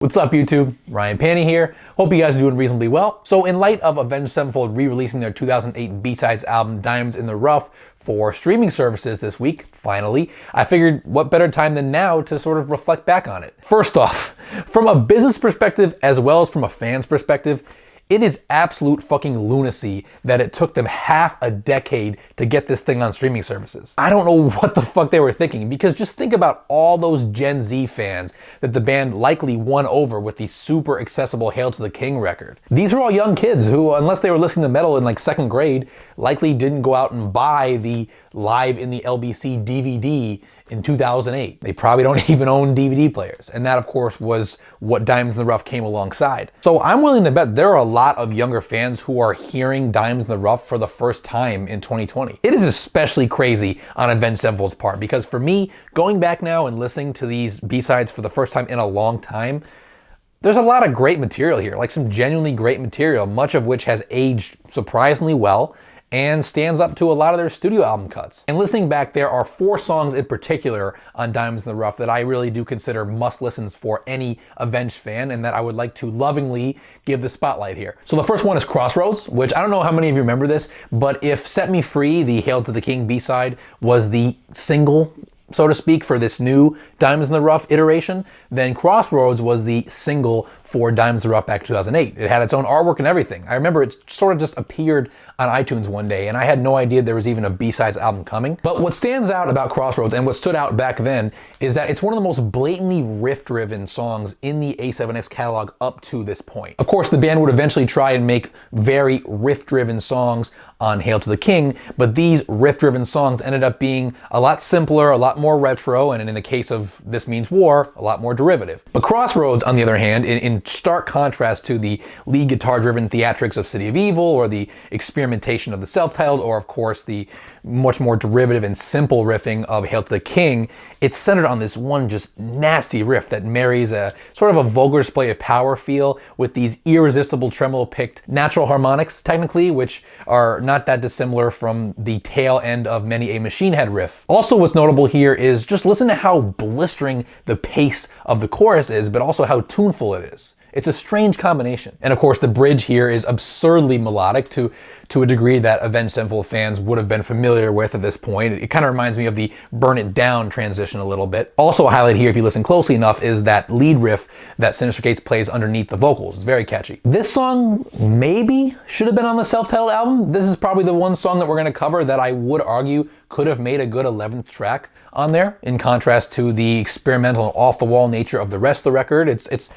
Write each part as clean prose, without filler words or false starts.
What's up, YouTube? Ryan Panny here. Hope you guys are doing reasonably well. So in light of Avenged Sevenfold re-releasing their 2008 B-Sides album Diamonds in the Rough for streaming services this week, finally, I figured what better time than now to sort of reflect back on it. First off, from a business perspective as well as from a fan's perspective, it is absolute fucking lunacy that it took them half a decade to get this thing on streaming services. I don't know what the fuck they were thinking, because just think about all those Gen Z fans that the band likely won over with the super accessible Hail to the King record. These are all young kids who, unless they were listening to metal in like second grade, likely didn't go out and buy the Live in the LBC DVD in 2008. They probably don't even own DVD players. And that, of course, was what Diamonds in the Rough came alongside. So I'm willing to bet there are a lot of younger fans who are hearing Diamonds in the Rough for the first time in 2020. It is especially crazy on Avenged Sevenfold's part, because for me, going back now and listening to these B-sides for the first time in a long time, there's a lot of great material here, like some genuinely great material, much of which has aged surprisingly well and stands up to a lot of their studio album cuts. And listening back, there are 4 songs in particular on Diamonds in the Rough that I really do consider must-listens for any Avenged fan, and that I would like to lovingly give the spotlight here. So the first one is Crossroads, which I don't know how many of you remember this, but if Set Me Free, the Hail to the King B-side, was the single, so to speak, for this new Diamonds in the Rough iteration, then Crossroads was the single for Diamonds in the Rough back in 2008. It had its own artwork and everything. I remember it sort of just appeared on iTunes one day, and I had no idea there was even a B-sides album coming. But what stands out about Crossroads, and what stood out back then, is that it's one of the most blatantly riff-driven songs in the A7X catalog up to this point. Of course, the band would eventually try and make very riff-driven songs on Hail to the King, but these riff-driven songs ended up being a lot simpler, a lot more retro, and in the case of This Means War, a lot more derivative. But Crossroads, on the other hand, in stark contrast to the lead guitar-driven theatrics of City of Evil, or the experimentation of the self-titled, or of course the much more derivative and simple riffing of Hail to the King, it's centered on this one just nasty riff that marries a sort of a vulgar display of power feel with these irresistible tremolo-picked natural harmonics, technically, which are not that dissimilar from the tail end of many a Machine Head riff. Also, what's notable here is just listen to how blistering the pace of the chorus is, but also how tuneful it is. It's a strange combination. And of course, the bridge here is absurdly melodic to a degree that Avenged Sevenfold fans would have been familiar with at this point. It kind of reminds me of the Burn It Down transition a little bit. Also a highlight here, if you listen closely enough, is that lead riff that Sinister Gates plays underneath the vocals. It's very catchy. This song maybe should have been on the self-titled album. This is probably the one song that we're going to cover that I would argue could have made a good 11th track on there, in contrast to the experimental and off-the-wall nature of the rest of the record. It's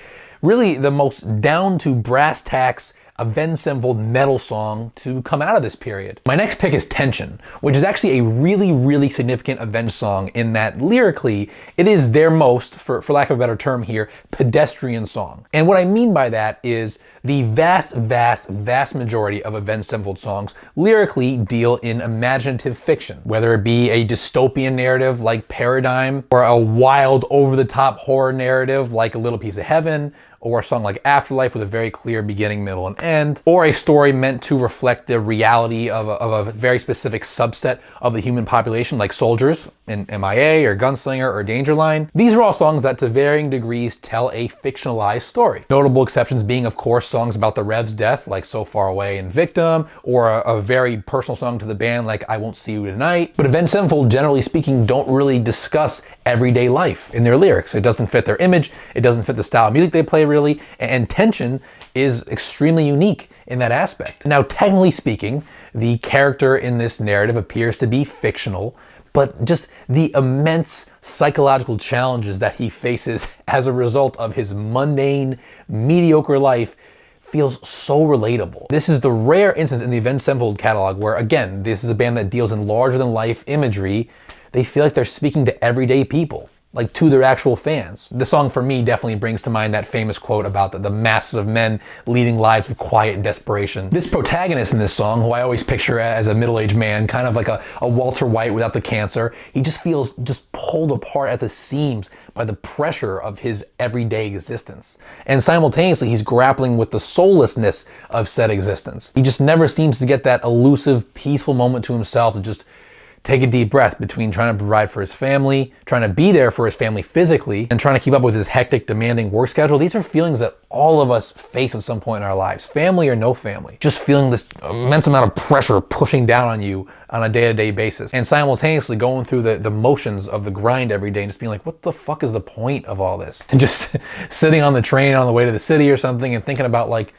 really the most down to brass tacks Avenged Sevenfold metal song to come out of this period. My next pick is Tension, which is actually a really, really significant Avenged song in that lyrically, it is their most, for lack of a better term here, pedestrian song. And what I mean by that is the vast majority of Avenged Sevenfold songs lyrically deal in imaginative fiction, whether it be a dystopian narrative like Paradigm, or a wild, over-the-top horror narrative like A Little Piece of Heaven, or a song like Afterlife with a very clear beginning, middle, and end, or a story meant to reflect the reality of a very specific subset of the human population, like Soldiers in MIA, or Gunslinger, or Dangerline. These are all songs that to varying degrees tell a fictionalized story. Notable exceptions being, of course, songs about the Rev's death, like So Far Away and Victim, or a very personal song to the band, like I Won't See You Tonight. But Avenged Sevenfold, generally speaking, don't really discuss everyday life in their lyrics. It doesn't fit their image, it doesn't fit the style of music they play, really, and Tension is extremely unique in that aspect. Now, technically speaking, the character in this narrative appears to be fictional, but just the immense psychological challenges that he faces as a result of his mundane, mediocre life feels so relatable. This is the rare instance in the Avenged Sevenfold catalog where, again, this is a band that deals in larger-than-life imagery. They feel like they're speaking to everyday people, like to their actual fans. The song for me definitely brings to mind that famous quote about the masses of men leading lives of quiet desperation. This protagonist in this song, who I always picture as a middle-aged man, kind of like a Walter White without the cancer, he just feels just pulled apart at the seams by the pressure of his everyday existence. And simultaneously, he's grappling with the soullessness of said existence. He just never seems to get that elusive, peaceful moment to himself to just take a deep breath between trying to provide for his family, trying to be there for his family physically, and trying to keep up with his hectic, demanding work schedule. These are feelings that all of us face at some point in our lives, family or no family. Just feeling this immense amount of pressure pushing down on you on a day-to-day basis, and simultaneously going through the motions of the grind every day and just being like, what the fuck is the point of all this? And just sitting on the train on the way to the city or something and thinking about like,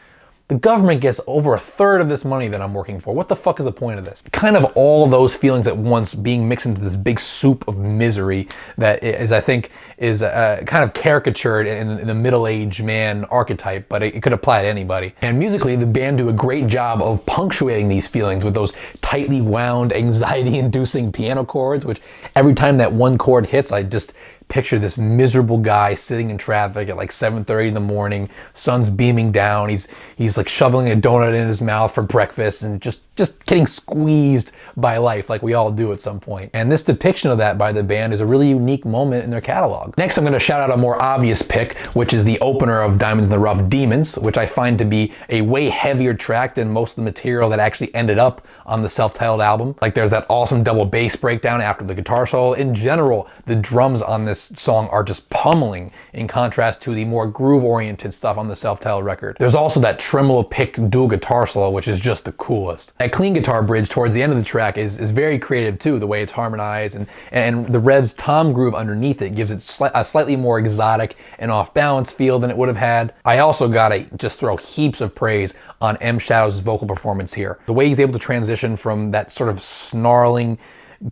the government gets over a third of this money that I'm working for. What the fuck is the point of this? Kind of all of those feelings at once being mixed into this big soup of misery that is, I think, is kind of caricatured in the middle-aged man archetype, but it could apply to anybody. And musically, the band do a great job of punctuating these feelings with those tightly wound, anxiety-inducing piano chords, which every time that one chord hits, I just picture this miserable guy sitting in traffic at like 7:30 in the morning, sun's beaming down, he's like shoveling a donut in his mouth for breakfast and just getting squeezed by life like we all do at some point. And this depiction of that by the band is a really unique moment in their catalog. Next, I'm going to shout out a more obvious pick, which is the opener of Diamonds in the Rough, Demons, which I find to be a way heavier track than most of the material that actually ended up on the self-titled album. Like there's that awesome double bass breakdown after the guitar solo. In general, the drums on this song are just pummeling in contrast to the more groove-oriented stuff on the self-titled record. There's also that tremolo-picked dual guitar solo, which is just the coolest. That clean guitar bridge towards the end of the track is very creative too, the way it's harmonized, and the Rev's tom groove underneath it gives it a slightly more exotic and off-balance feel than it would have had. I also gotta just throw heaps of praise on M. Shadow's vocal performance here. The way he's able to transition from that sort of snarling,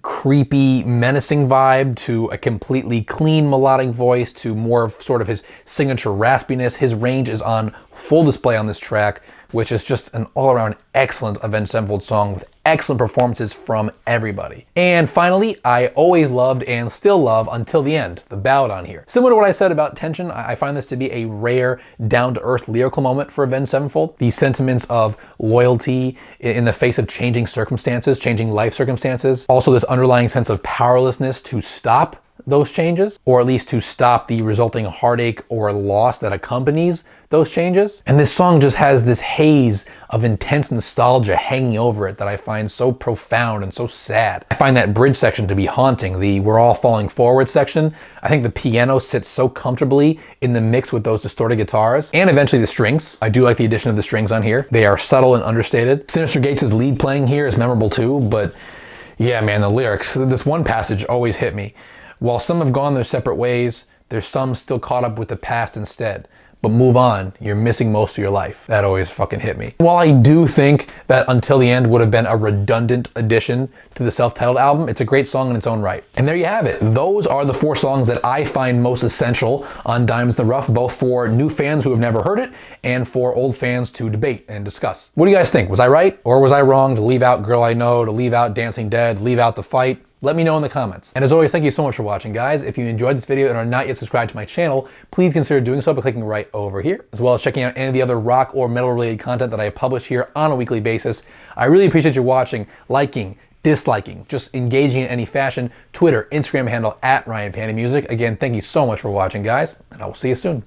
creepy, menacing vibe to a completely clean melodic voice to more of sort of his signature raspiness. His range is on full display on this track, which is just an all-around excellent Avenged Sevenfold song with excellent performances from everybody. And finally, I always loved and still love Until the End, the ballad on here. Similar to what I said about Tension, I find this to be a rare, down-to-earth lyrical moment for Avenged Sevenfold. The sentiments of loyalty in the face of changing circumstances, changing life circumstances. Also this underlying sense of powerlessness to stop those changes, or at least to stop the resulting heartache or loss that accompanies those changes. And this song just has this haze of intense nostalgia hanging over it that I find so profound and so sad. I find that bridge section to be haunting, the We're All Falling Forward section. I think the piano sits so comfortably in the mix with those distorted guitars, and eventually the strings. I do like the addition of the strings on here. They are subtle and understated. Sinister Gates' lead playing here is memorable too, but yeah, man, the lyrics, this one passage always hit me. While some have gone their separate ways, there's some still caught up with the past instead. But move on, you're missing most of your life. That always fucking hit me. While I do think that Until the End would have been a redundant addition to the self-titled album, it's a great song in its own right. And there you have it. Those are the 4 songs that I find most essential on Diamonds in the Rough, both for new fans who have never heard it and for old fans to debate and discuss. What do you guys think? Was I right or was I wrong to leave out Girl I Know, to leave out Dancing Dead, leave out The Fight? Let me know in the comments. And as always, thank you so much for watching, guys. If you enjoyed this video and are not yet subscribed to my channel, please consider doing so by clicking right over here, as well as checking out any of the other rock or metal related content that I publish here on a weekly basis. I really appreciate you watching, liking, disliking, just engaging in any fashion. Twitter, Instagram handle @RyanPannyMusic. Again, thank you so much for watching, guys, and I will see you soon.